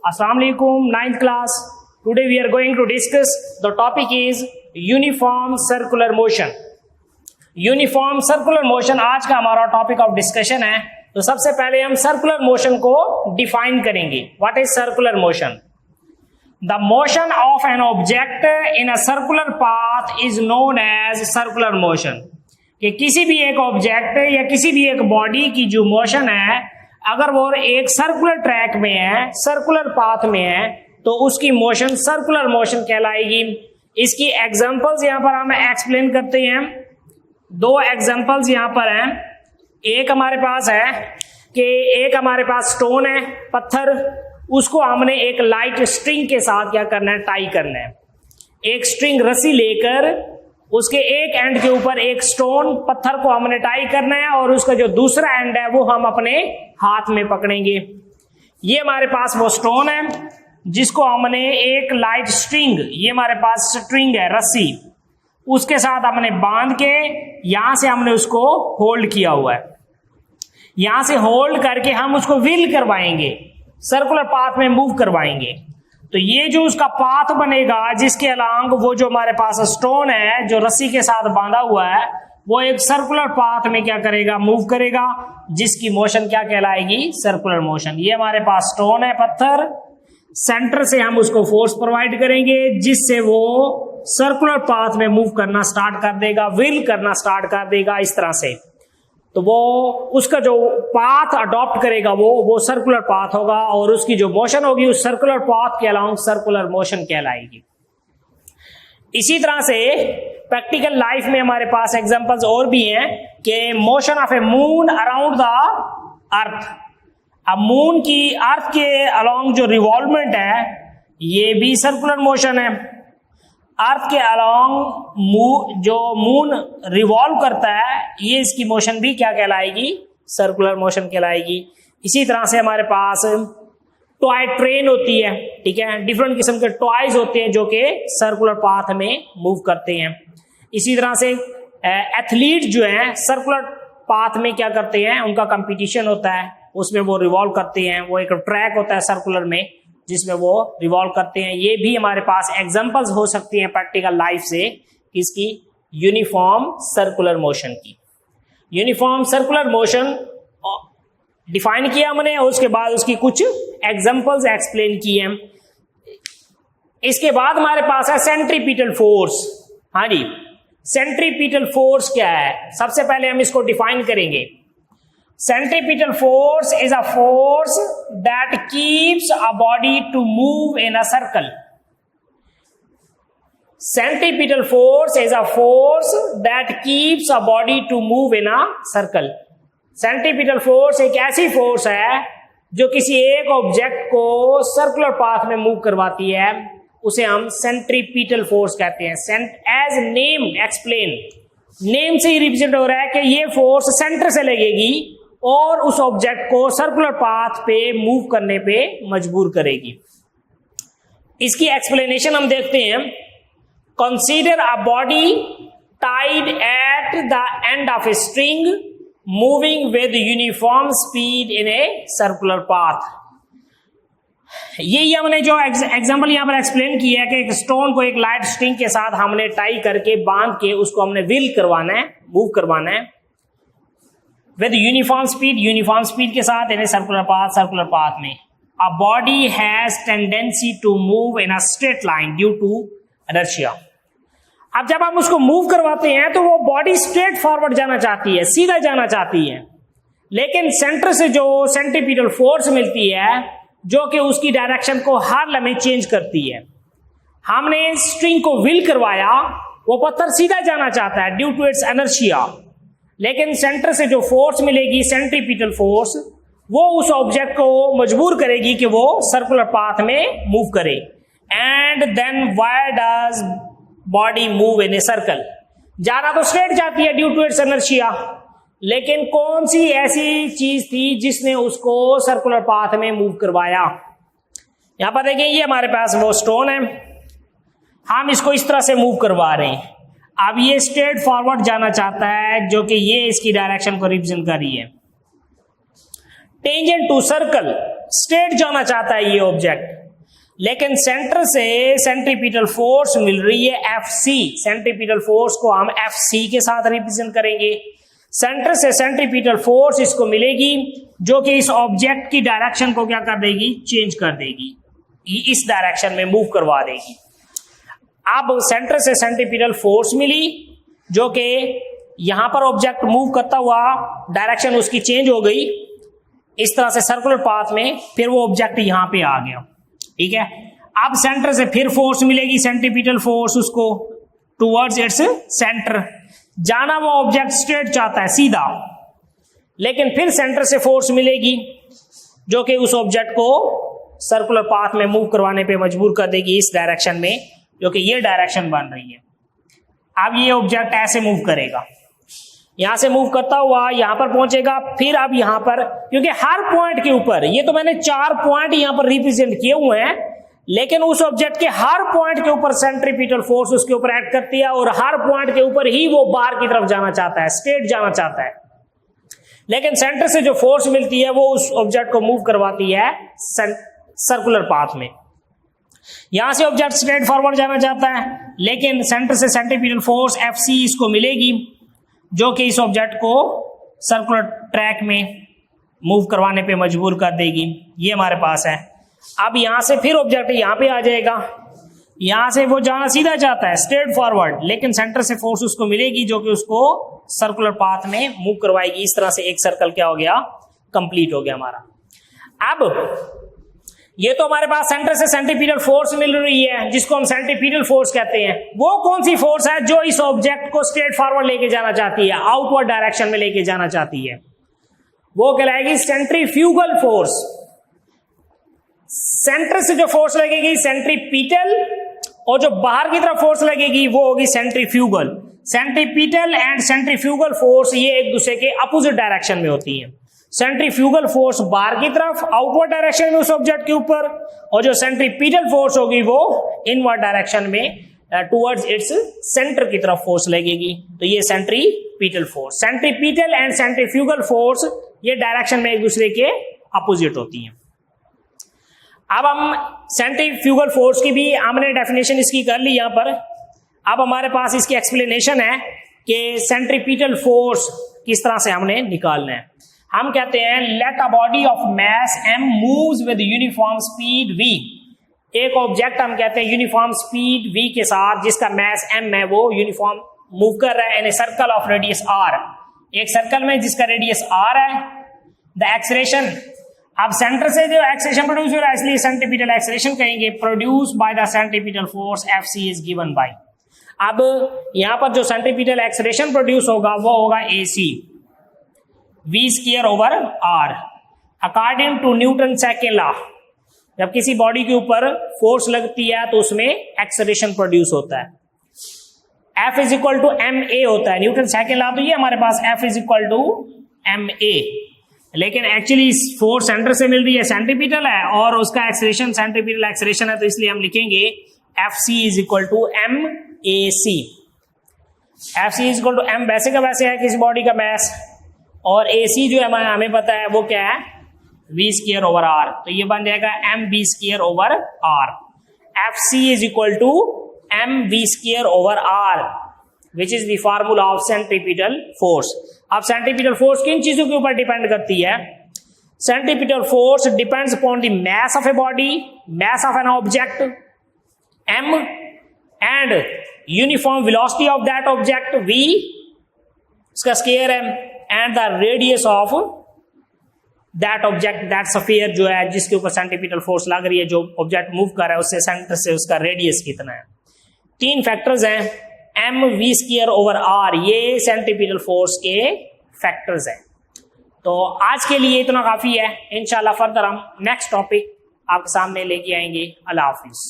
Assalamu alaikum, ninth class. Today we are going to discuss the topic is uniform circular motion. Uniform circular motion आज का हमारा topic of discussion है। तो सबसे पहले हम सर्कुलर मोशन को डिफाइन करेंगे। What is circular motion? The motion of an object in a circular path is known as circular motion. कि किसी भी एक ऑब्जेक्ट या किसी भी एक बॉडी की जो मोशन है, अगर वो एक सर्कुलर ट्रैक में है, सर्कुलर पाथ में है, तो उसकी मोशन सर्कुलर मोशन कहलाएगी। इसकी एग्जांपल्स यहां पर हम एक्सप्लेन करते हैं। दो एग्जांपल्स यहां पर हैं। एक हमारे पास है कि एक हमारे पास स्टोन है, पत्थर, उसको हमने एक लाइट स्ट्रिंग के साथ क्या करना है, टाई करना है। एक स्ट्रिंग रस्सी लेकर उसके एक एंड के ऊपर एक स्टोन पत्थर को हमने टाई करना है और उसका जो दूसरा एंड है वो हम अपने हाथ में पकड़ेंगे। ये हमारे पास वो स्टोन है जिसको हमने एक लाइट स्ट्रिंग, ये हमारे पास स्ट्रिंग है, रस्सी, उसके साथ हमने बांध के यहां से हमने उसको होल्ड किया हुआ है। यहां से होल्ड करके हम उसको व्हील करवाएंगे, सर्कुलर पाथ में मूव करवाएंगे। तो ये जो उसका पाथ बनेगा जिसके अलांग वो जो हमारे पास स्टोन है जो रस्सी के साथ बांधा हुआ है, वो एक सर्कुलर पाथ में क्या करेगा, मूव करेगा, जिसकी मोशन क्या कहलाएगी, सर्कुलर मोशन। ये हमारे पास स्टोन है, पत्थर, सेंटर से हम उसको फोर्स प्रोवाइड करेंगे जिससे वो सर्कुलर पाथ में मूव करना स्टार्ट कर देगा, व्हील करना स्टार्ट कर देगा इस तरह से। तो वो उसका जो पाथ अडॉप्ट करेगा वो सर्कुलर पाथ होगा और उसकी जो मोशन होगी उस सर्कुलर पाथ के अलाउंग सर्कुलर मोशन कहलाएगी। इसी तरह से प्रैक्टिकल लाइफ में हमारे पास एग्जांपल्स और भी हैं कि motion of A moon around the earth. अब मून की अर्थ के अलोंग जो रिवॉल्वमेंट है ये भी सर्कुलर मोशन है। अर्थ के अलोंग जो मून रिवॉल्व करता है ये इसकी मोशन भी क्या कहलाएगी, सर्कुलर मोशन कहलाएगी। इसी तरह से हमारे पास टॉय ट्रेन होती है, ठीक है, डिफरेंट किस्म के टॉयज होते हैं जो कि सर्कुलर पाथ में मूव करते हैं। इसी तरह से एथलीट जो है सर्कुलर पाथ में क्या करते हैं, उनका कंपटीशन होता है, उसमें वो रिवॉल्व करते हैं, वो एक ट्रैक होता है सर्कुलर में जिसमें वो रिवॉल्व करते हैं। ये भी हमारे पास एग्जांपल्स हो सकती हैं प्रैक्टिकल लाइफ से इसकी यूनिफॉर्म सर्कुलर मोशन की। यूनिफॉर्म सर्कुलर मोशन डिफाइन किया हमने और उसके बाद उसकी कुछ एग्जांपल्स एक्सप्लेन किए हैं। इसके बाद हमारे पास है सेंट्रीपिटल फोर्स। हाँ जी, सेंट्रीपिटल फोर्स क्या है, सबसे पहले हम इसको डिफाइन करेंगे। Centripetal force is a force that keeps a body to move in a circle. Centripetal force is a force that keeps a body to move in a circle. Centripetal force एक ऐसी force है जो किसी एक object को circular path में move करवाती है, उसे हम सेंट्रीपिटल फोर्स कहते हैं। एज नेम एक्सप्लेन, नेम से ही रिप्रेजेंट हो रहा है कि ये फोर्स सेंटर से लगेगी और उस ऑब्जेक्ट को सर्कुलर पाथ पे मूव करने पे मजबूर करेगी। इसकी एक्सप्लेनेशन हम देखते हैं। Consider a body tied at the end of a string moving with uniform speed in A circular path. यही हमने जो एग्जांपल यहां पर एक्सप्लेन किया है कि एक स्टोन को एक लाइट स्ट्रिंग के साथ हमने टाई करके बांध के उसको हमने व्हील करवाना है, मूव करवाना है विद यूनिफॉर्म स्पीड के साथ इन ए सर्कुलर पाथ में। A body has tendency to move in a straight line due to inertia. अब जब हम उसको मूव करवाते हैं तो वो बॉडी स्ट्रेट फॉरवर्ड जाना चाहती है, सीधा जाना चाहती है, लेकिन सेंटर से जो सेंट्रीपिटल फोर्स मिलती है जो कि उसकी डायरेक्शन को हर लम्हे चेंज करती है। हमने स्ट्रिंग को व्हील करवाया, वो पत्थर सीधा जाना चाहता है ड्यू टू इट्स इनर्शिया, लेकिन सेंटर से जो फोर्स मिलेगी, सेंट्रीपिटल फोर्स, वो उस ऑब्जेक्ट को मजबूर करेगी कि वो सर्कुलर पाथ में मूव करे। And then why does body move in a circle? जाना तो स्ट्रेट जाती है ड्यू टू इट्स इनर्शिया, लेकिन कौन सी ऐसी चीज थी जिसने उसको सर्कुलर पाथ में मूव करवाया? यहां पर देखिए, ये हमारे पास वो स्टोन है, हम इसको इस तरह से मूव करवा रहे हैं। अब ये स्ट्रेट फॉरवर्ड जाना चाहता है जो कि ये इसकी डायरेक्शन को रिप्रेजेंट कर रही है। टेंजेंट टू सर्कल, स्ट्रेट जाना चाहता है ये ऑब्जेक्ट, लेकिन सेंटर से सेंट्रीपिटल फोर्स मिल रही है Fc। सेंट्रीपिटल फोर्स को हम Fc के साथ रिप्रेजेंट करेंगे। सेंटर से सेंट्रीपिटल फोर्स इसको मिलेगी जो कि इस ऑब्जेक्ट की डायरेक्शन को क्या कर देगी, चेंज कर देगी, इस डायरेक्शन में मूव करवा देगी। अब सेंटर से सेंट्रीपिटल फोर्स मिली जो कि यहां पर ऑब्जेक्ट मूव करता हुआ डायरेक्शन उसकी चेंज हो गई इस तरह से सर्कुलर पाथ में, फिर वो ऑब्जेक्ट यहां पे आ गया। ठीक है, अब सेंटर से फिर फोर्स मिलेगी, सेंट्रीपिटल फोर्स उसको टुवर्ड्स इट्स सेंटर। जाना वो ऑब्जेक्ट स्ट्रेट चाहता है सीधा, लेकिन फिर सेंटर से फोर्स मिलेगी जो कि उस ऑब्जेक्ट को सर्कुलर पाथ में मूव करवाने पे मजबूर कर देगी इस डायरेक्शन में, जो कि ये डायरेक्शन बन रही है। अब ये ऑब्जेक्ट ऐसे मूव करेगा, यहां से मूव करता हुआ यहां पर पहुंचेगा, फिर अब यहां पर, क्योंकि हर पॉइंट के ऊपर, ये तो मैंने 4 पॉइंट यहां पर रिप्रेजेंट किए हुए हैं, लेकिन उस ऑब्जेक्ट के हर पॉइंट के ऊपर सेंट्रीपिटल फोर्स उसके ऊपर एक्ट करती है और हर पॉइंट के ऊपर ही वो बार की तरफ जाना चाहता है, स्ट्रेट जाना चाहता है। लेकिन सेंटर से जो फोर्स मिलती है वो उस ऑब्जेक्ट को मूव करवाती है सर्कुलर पाथ में। यहां से ऑब्जेक्ट स्ट्रेट फॉरवर्ड जाना चाहता है, लेकिन सेंटर से सेंट्रीपिटल फोर्स Fc इसको मिलेगी जो कि इस ऑब्जेक्ट को सर्कुलर ट्रैक में मूव करवाने पे मजबूर कर देगी। ये हमारे पास है। अब यहां से फिर ऑब्जेक्ट यहां पे आ जाएगा, यहां से वो जाना सीधा चाहता है स्ट्रेट फॉरवर्ड, लेकिन सेंटर से फोर्स उसको मिलेगी जो कि उसको सर्कुलर पाथ में मूव करवाएगी। इस तरह से एक सर्कल क्या हो गया, कंप्लीट हो गया हमारा। अब ये तो हमारे पास सेंटर से सेंट्रीपिटल फोर्स मिल रही है जिसको हम सेंट्रीपिटल फोर्स कहते हैं। वो कौन सी फोर्स है जो इस ऑब्जेक्ट को स्ट्रेट फॉरवर्ड लेके जाना चाहती है, आउटवर्ड डायरेक्शन में लेके जाना चाहती है? वो कहलाएगी सेंट्रीफ्यूगल फोर्स। सेंटर से जो फोर्स लगेगी सेंट्रीपिटल, और जो बाहर की तरफ फोर्स लगेगी वो होगी centrifugal. Centripetal and centrifugal force ये एक दूसरे के अपोजिट डायरेक्शन में होती है। सेंट्रीफ्यूगल फोर्स बाहर की तरफ आउटवर्ड डायरेक्शन में उस ऑब्जेक्ट के ऊपर, और जो सेंट्रीपिटल फोर्स होगी वो इनवर्ड डायरेक्शन में टुवर्ड्स इट्स सेंटर की तरफ फोर्स लगेगी। तो ये centripetal force, centripetal and centrifugal force ये डायरेक्शन में एक दूसरे के अपोजिट होती हैं। अब हम सेंट्रीफ्यूगल फोर्स की भी हमने डेफिनेशन इसकी कर ली यहां पर। अब हमारे पास इसकी एक्सप्लेनेशन है कि सेंट्रीपिटल फोर्स किस तरह से हमने निकालना है। हम कहते हैं let a body of mass m moves with uniform speed v। एक ऑब्जेक्ट हम कहते हैं यूनिफॉर्म स्पीड v के साथ जिसका मास m है वो यूनिफॉर्म मूव कर रहा है in a circle of radius r। एक सर्कल में जिसका रेडियस r है, द एक्सेलरेशन, अब सेंटर से जो एक्सेलरेशन प्रोड्यूस हो रहा है इसलिए सेंट्रीपिटल एक्सेलरेशन कहेंगे, produce by the centripetal force Fc is given by. अब यहां पर जो सेंट्रीपिटल एक्सेलरेशन प्रोड्यूस होगा वो होगा AC v square over r according to Newton second law. जब किसी बॉडी के ऊपर फोर्स लगती है तो उसमें एक्सेलरेशन प्रोड्यूस होता है। F is equal to ma होता है, न्यूटन सेकेंड लॉ तो ये हमारे पास F is equal to ma, लेकिन एक्चुअली फोर्स सेंटर से मिल रही है, सेंट्रीपिटल है और उसका एक्सेलरेशन सेंट्रीपिटल एक्सेलरेशन है, तो इसलिए हम लिखेंगे Fc is equal to mac। Fc is equal to m वैसे का वैसे है किसी बॉडी का मास, और AC जो है हमें पता है वो क्या है, v स्क्वायर ओवर r, तो ये बन जाएगा mv square over r। Fc is equal to mv square over r which is the formula of centripetal force. अब सेंट्रीपिटल फोर्स किन चीजों के ऊपर डिपेंड करती है? Centripetal force depends upon the mass of a body, mass of an object m, and uniform velocity of that object v, उसका square है, and the radius of that object, that sphere जो है जिसके ऊपर centripetal force लग रही है, जो ऑब्जेक्ट मूव कर रहा है उससे सेंटर से उसका रेडियस कितना है। 3 फैक्टर्स हैं, m v square over r, ये सेंट्रीपिटल फोर्स के फैक्टर्स हैं। तो आज के लिए इतना काफी है, इंशाल्लाह फर्दर हम नेक्स्ट टॉपिक आपके सामने लेके आएंगे। अल्लाह हाफिज।